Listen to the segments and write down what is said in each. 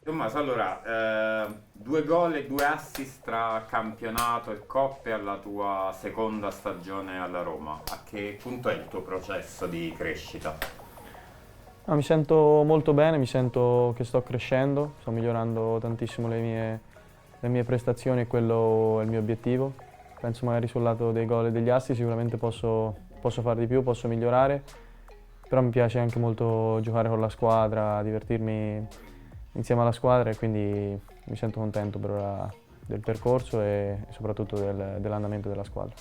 Tommaso, allora, 2 gol e 2 assist tra campionato e coppe alla tua seconda stagione alla Roma. A che punto è il tuo processo di crescita? No, mi sento molto bene, mi sento che sto crescendo, sto migliorando tantissimo le mie prestazioni e quello è il mio obiettivo. Penso magari sul lato dei gol e degli assist sicuramente posso fare di più, posso migliorare, però mi piace anche molto giocare con la squadra, divertirmi insieme alla squadra e quindi mi sento contento per ora del percorso e soprattutto dell'andamento della squadra.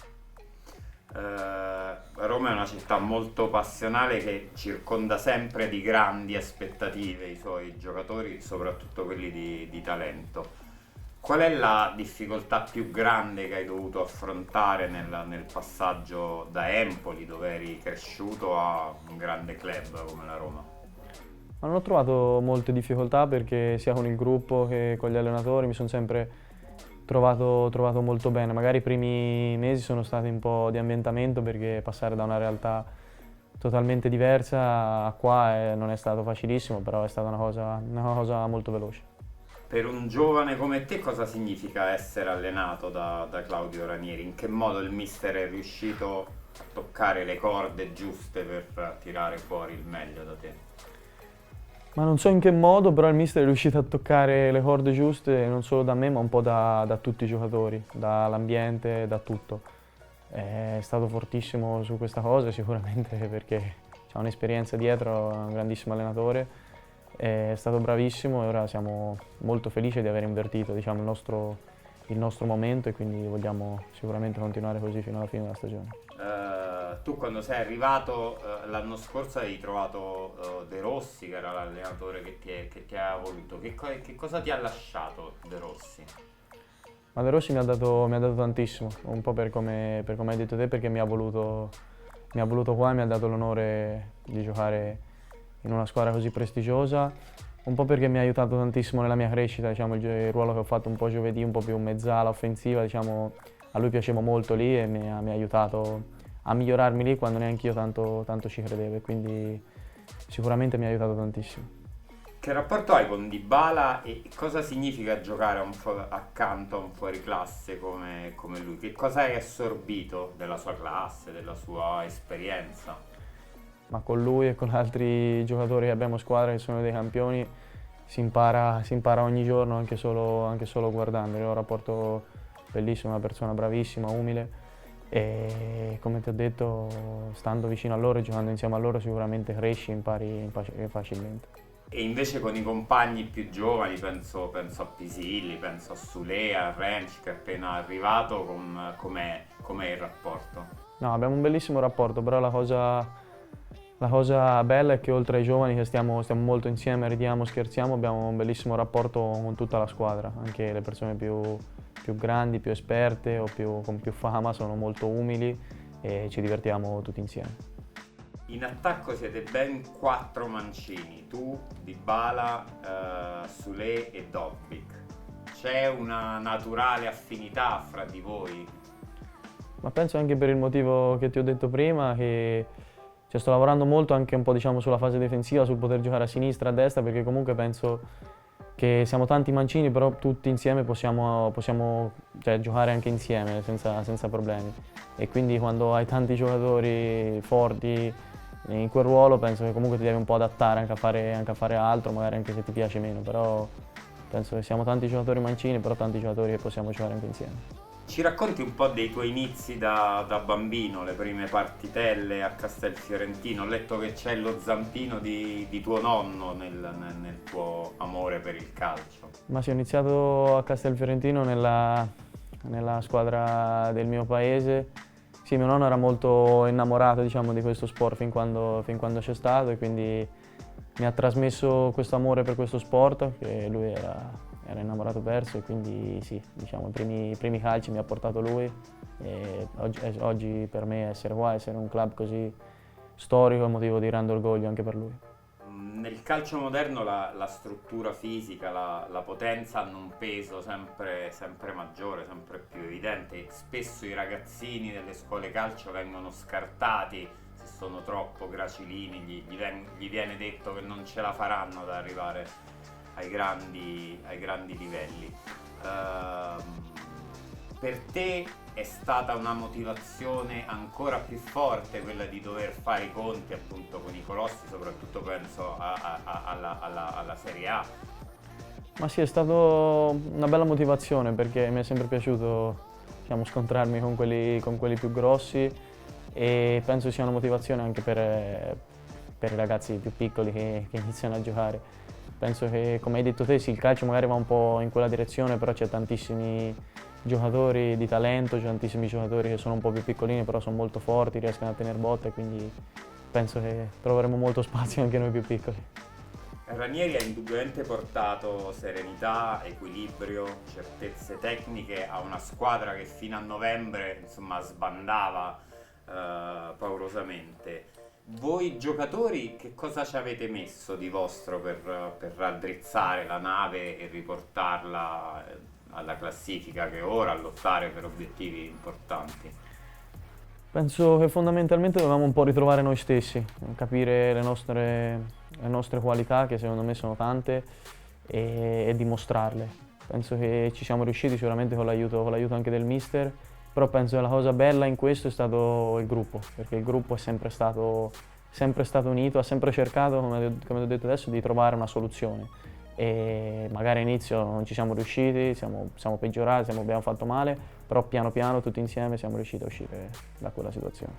Roma è una città molto passionale che circonda sempre di grandi aspettative i suoi giocatori, soprattutto quelli di talento. Qual è la difficoltà più grande che hai dovuto affrontare nel passaggio da Empoli, dove eri cresciuto, a un grande club come la Roma? Ma non ho trovato molte difficoltà perché sia con il gruppo che con gli allenatori mi sono sempre trovato molto bene. Magari i primi mesi sono stati un po' di ambientamento perché passare da una realtà totalmente diversa a qua non è stato facilissimo, però è stata una cosa molto veloce. Per un giovane come te cosa significa essere allenato da Claudio Ranieri? In che modo il mister è riuscito a toccare le corde giuste per tirare fuori il meglio da te? Ma non so in che modo, però il mister è riuscito a toccare le corde giuste non solo da me, ma un po' da tutti i giocatori, dall'ambiente, da tutto. È stato fortissimo su questa cosa, sicuramente perché ha un'esperienza dietro, è un grandissimo allenatore, è stato bravissimo e ora siamo molto felici di aver invertito, diciamo, il nostro momento e quindi vogliamo sicuramente continuare così fino alla fine della stagione. Tu quando sei arrivato l'anno scorso hai trovato De Rossi, che era l'allenatore che ti ha voluto. Che cosa ti ha lasciato De Rossi? Ma De Rossi mi ha dato tantissimo, un po' per come hai detto te, perché mi ha voluto qua e mi ha dato l'onore di giocare in una squadra così prestigiosa, un po' perché mi ha aiutato tantissimo nella mia crescita, diciamo, il ruolo che ho fatto un po' giovedì, un po' più mezzala offensiva, diciamo, a lui piacevo molto lì e mi ha aiutato a migliorarmi lì quando neanche io tanto ci credevo e quindi sicuramente mi ha aiutato tantissimo. Che rapporto hai con Dybala e cosa significa giocare accanto a un fuoriclasse come lui? Che cosa hai assorbito della sua classe, della sua esperienza? Ma con lui e con altri giocatori che abbiamo a squadra che sono dei campioni si impara ogni giorno anche solo guardandoli. Ho un rapporto bellissimo, una persona bravissima, umile e come ti ho detto, stando vicino a loro e giocando insieme a loro sicuramente cresci e impari facilmente. E invece con i compagni più giovani, penso a Pisilli, penso a Sule, a Rensch che è appena arrivato, com'è il rapporto? No, abbiamo un bellissimo rapporto, però la cosa bella è che oltre ai giovani che stiamo molto insieme, ridiamo, scherziamo, abbiamo un bellissimo rapporto con tutta la squadra, anche le persone più grandi, più esperte o con più fama sono molto umili e ci divertiamo tutti insieme. In attacco siete ben 4 mancini, tu, Dybala, Sule e Dobbik. C'è una naturale affinità fra di voi? Ma penso anche per il motivo che ti ho detto prima, che sto lavorando molto anche un po' diciamo sulla fase difensiva, sul poter giocare a sinistra, a destra, perché comunque penso che siamo tanti mancini, però tutti insieme possiamo cioè, giocare anche insieme senza problemi. E quindi quando hai tanti giocatori forti in quel ruolo penso che comunque ti devi un po' adattare anche a fare altro, magari anche se ti piace meno, però penso che siamo tanti giocatori mancini, però tanti giocatori che possiamo giocare anche insieme. Ci racconti un po' dei tuoi inizi da bambino, le prime partitelle a Castelfiorentino? Ho letto che c'è lo zampino di tuo nonno nel tuo amore per il calcio. Ma sì, ho iniziato a Castelfiorentino nella squadra del mio paese. Sì, mio nonno era molto innamorato, diciamo, di questo sport fin quando c'è stato e quindi mi ha trasmesso questo amore per questo sport, che lui era innamorato perso e quindi sì, diciamo, i primi calci mi ha portato lui e oggi per me essere qua, essere in un club così storico è un motivo di grande orgoglio anche per lui. Nel calcio moderno la struttura fisica, la potenza hanno un peso sempre maggiore, sempre più evidente. Spesso i ragazzini delle scuole calcio vengono scartati se sono troppo gracilini, gli viene detto che non ce la faranno ad arrivare ai grandi livelli. Per te è stata una motivazione ancora più forte quella di dover fare i conti appunto con i colossi, soprattutto penso alla Serie A? Ma sì, è stata una bella motivazione perché mi è sempre piaciuto, diciamo, scontrarmi con quelli più grossi e penso sia una motivazione anche per i ragazzi più piccoli che iniziano a giocare. Penso che, come hai detto te, sì, il calcio magari va un po' in quella direzione, però c'è tantissimi giocatori di talento, c'è tantissimi giocatori che sono un po' più piccolini, però sono molto forti, riescono a tenere botte, quindi penso che troveremo molto spazio anche noi più piccoli. Ranieri ha indubbiamente portato serenità, equilibrio, certezze tecniche a una squadra che fino a novembre insomma sbandava paurosamente. Voi giocatori che cosa ci avete messo di vostro per raddrizzare la nave e riportarla alla classifica che è ora, a lottare per obiettivi importanti? Penso che fondamentalmente dovevamo un po' ritrovare noi stessi, capire le nostre qualità, che secondo me sono tante, e dimostrarle. Penso che ci siamo riusciti sicuramente con l'aiuto anche del mister, però penso che la cosa bella in questo è stato il gruppo, perché il gruppo è sempre stato unito, ha sempre cercato, come ho detto adesso, di trovare una soluzione. E magari all'inizio non ci siamo riusciti, siamo peggiorati, abbiamo fatto male, però piano piano tutti insieme siamo riusciti a uscire da quella situazione.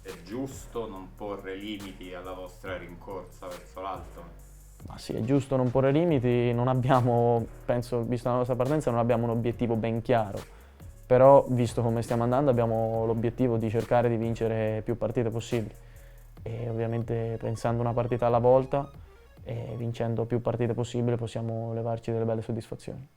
È giusto non porre limiti alla vostra rincorsa verso l'alto? Ma sì, è giusto non porre limiti, non abbiamo, penso, visto la nostra partenza, non abbiamo un obiettivo ben chiaro, però visto come stiamo andando abbiamo l'obiettivo di cercare di vincere più partite possibili e ovviamente pensando una partita alla volta e vincendo più partite possibili possiamo levarci delle belle soddisfazioni.